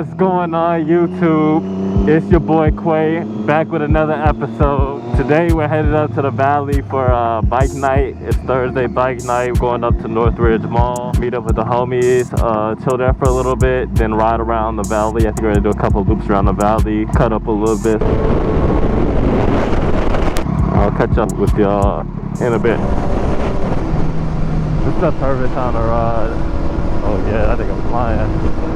What's going on, YouTube? It's your boy Quay, back with another episode. Today we're headed up to the valley for bike night. It's Thursday bike night. We're going up to Northridge Mall, meet up with the homies, chill there for a little bit, then ride around the valley. I think we're gonna do a couple loops around the valley, cut up a little bit. I'll catch up with y'all in a bit. This is a perfect time to ride. Oh yeah, I think I'm flying.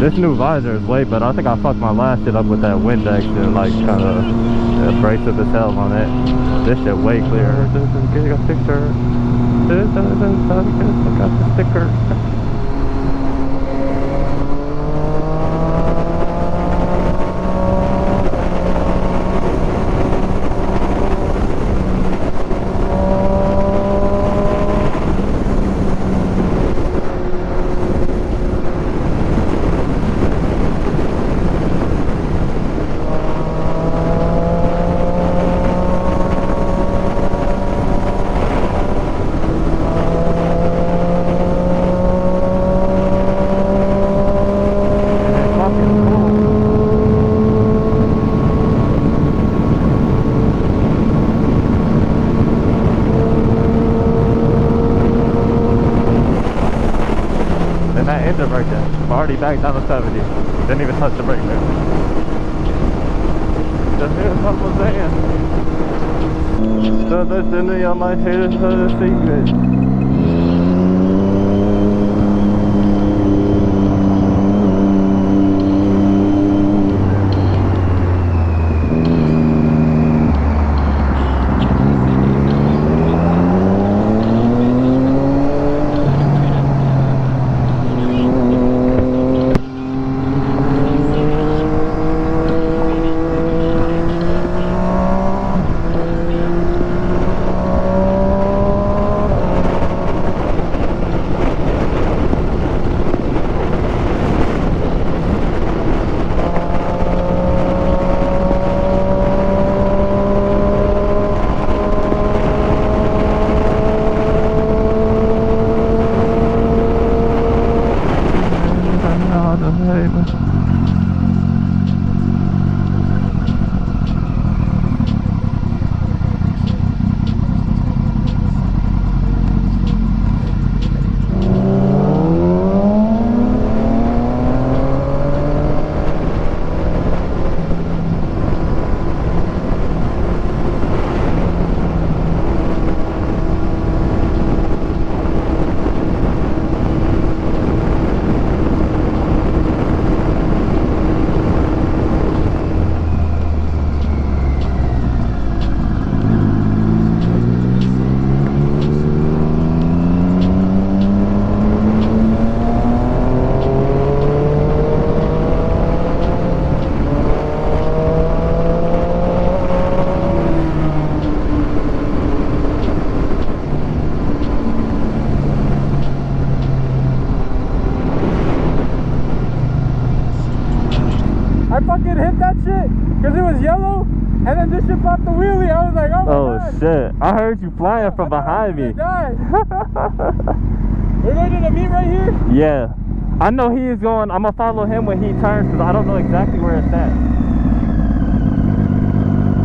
This new visor is way better. I think I fucked my last shit up with that Windex and like kind of abrasive as hell on it. This shit way clearer. Get a picture. I got the sticker. Already back down to 70. Didn't even touch the brake there. That's what I'm saying. So that's in the on my haters for the secret. I fucking hit that shit because it was yellow, and then this shit popped the wheelie. I was like, oh my God. Shit. I heard you flying from behind me. We're going to the meet right here? Yeah. I know he is going. I'm going to follow him when he turns because I don't know exactly where it's at.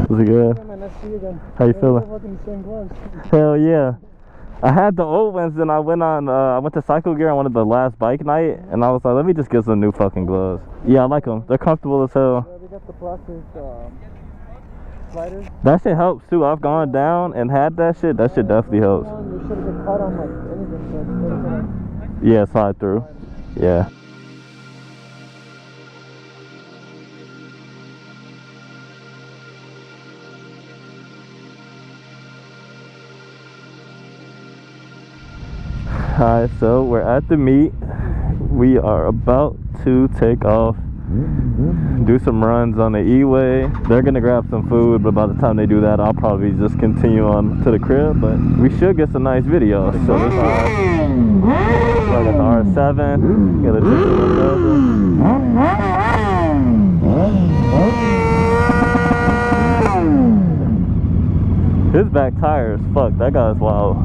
Was it good? Yeah, man, let's see you again. How you feeling? We're fucking the same gloves. Hell yeah. I had the old ones, and I went to Cycle Gear on one of the last bike night, and I was like, let me just get some new fucking gloves. Yeah, I like them. They're comfortable as hell. Yeah, they got the plastic sliders. That shit helps too. I've gone down and had that shit. That shit definitely helps. You should have been caught on like anything, so it's gonna... Yeah, slide through. Yeah. Alright, so we're at the meet. We are about to take off, do some runs on the E-way. They're gonna grab some food, but by the time they do that, I'll probably just continue on to the crib. But we should get some nice videos. So this I got the R7, got a 6 windows. back tires. Fuck, that guy's wild.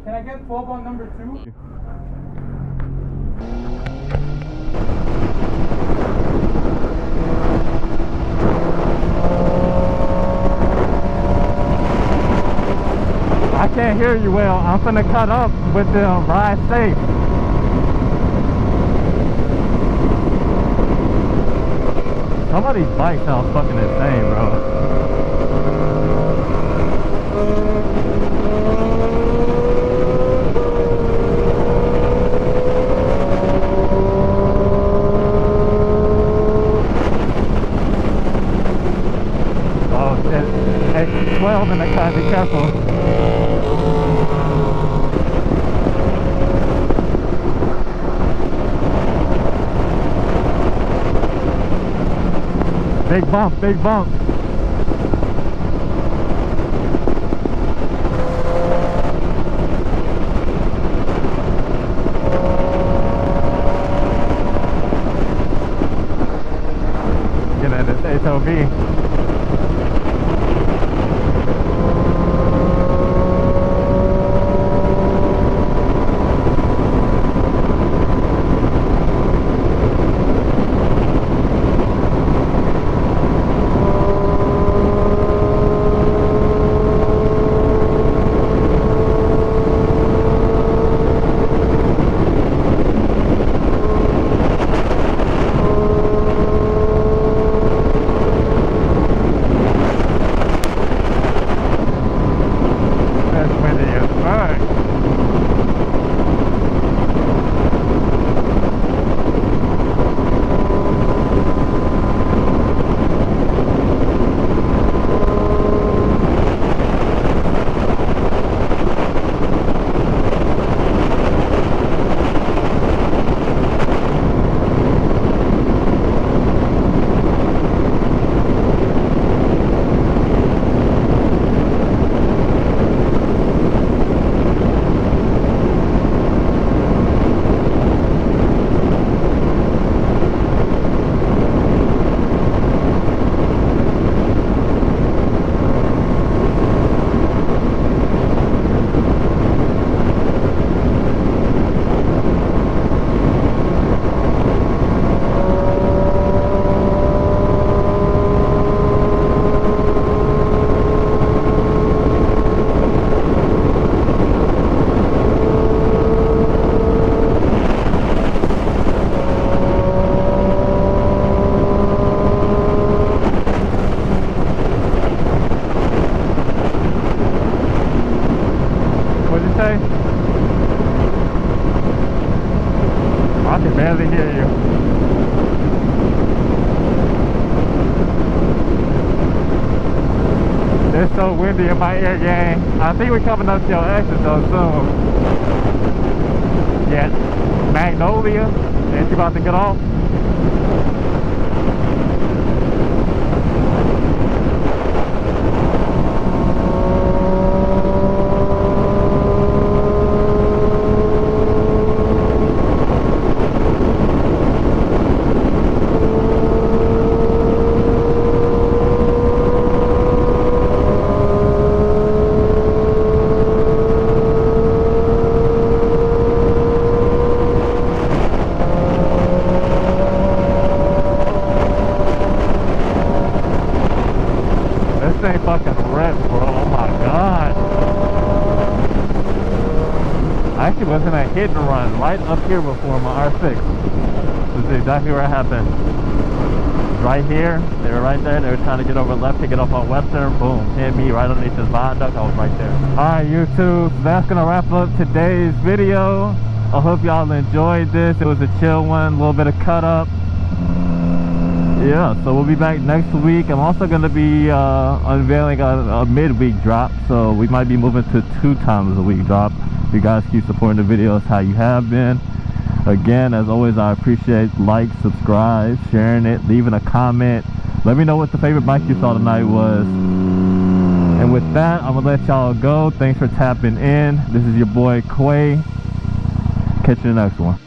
Can I get 12 on number 2? I can't hear you well. I'm finna cut up with the ride safe. Some of these bikes sound fucking insane, bro. Oh shit. Hey, 12 in the car, be careful. Big bump, big bump. Get at this HOV. I can barely hear you. It's so windy in my ear, gang. I think we're coming up to your exit though soon. Yeah, Magnolia. Ain't you about to get off? This ain't fucking ripped, bro. Oh my god. I actually was in a hit and run right up here before my R6. This is exactly where it happened. Right here. They were right there. They were trying to get over left to get off on Western. Boom. Hit me right underneath this viaduct. I was right there. Alright, YouTube. That's gonna wrap up today's video. I hope y'all enjoyed this. It was a chill one. A little bit of cut up. Yeah, so we'll be back next week. I'm also going to be unveiling a midweek drop, so we might be moving to 2 times a week drop. If you guys keep supporting the videos how you have been. Again, as always, I appreciate like, subscribe, sharing it, leaving a comment. Let me know what the favorite bike you saw tonight was. And with that, I'm gonna let y'all go. Thanks for tapping in. This is your boy Quay. Catch you in the next one.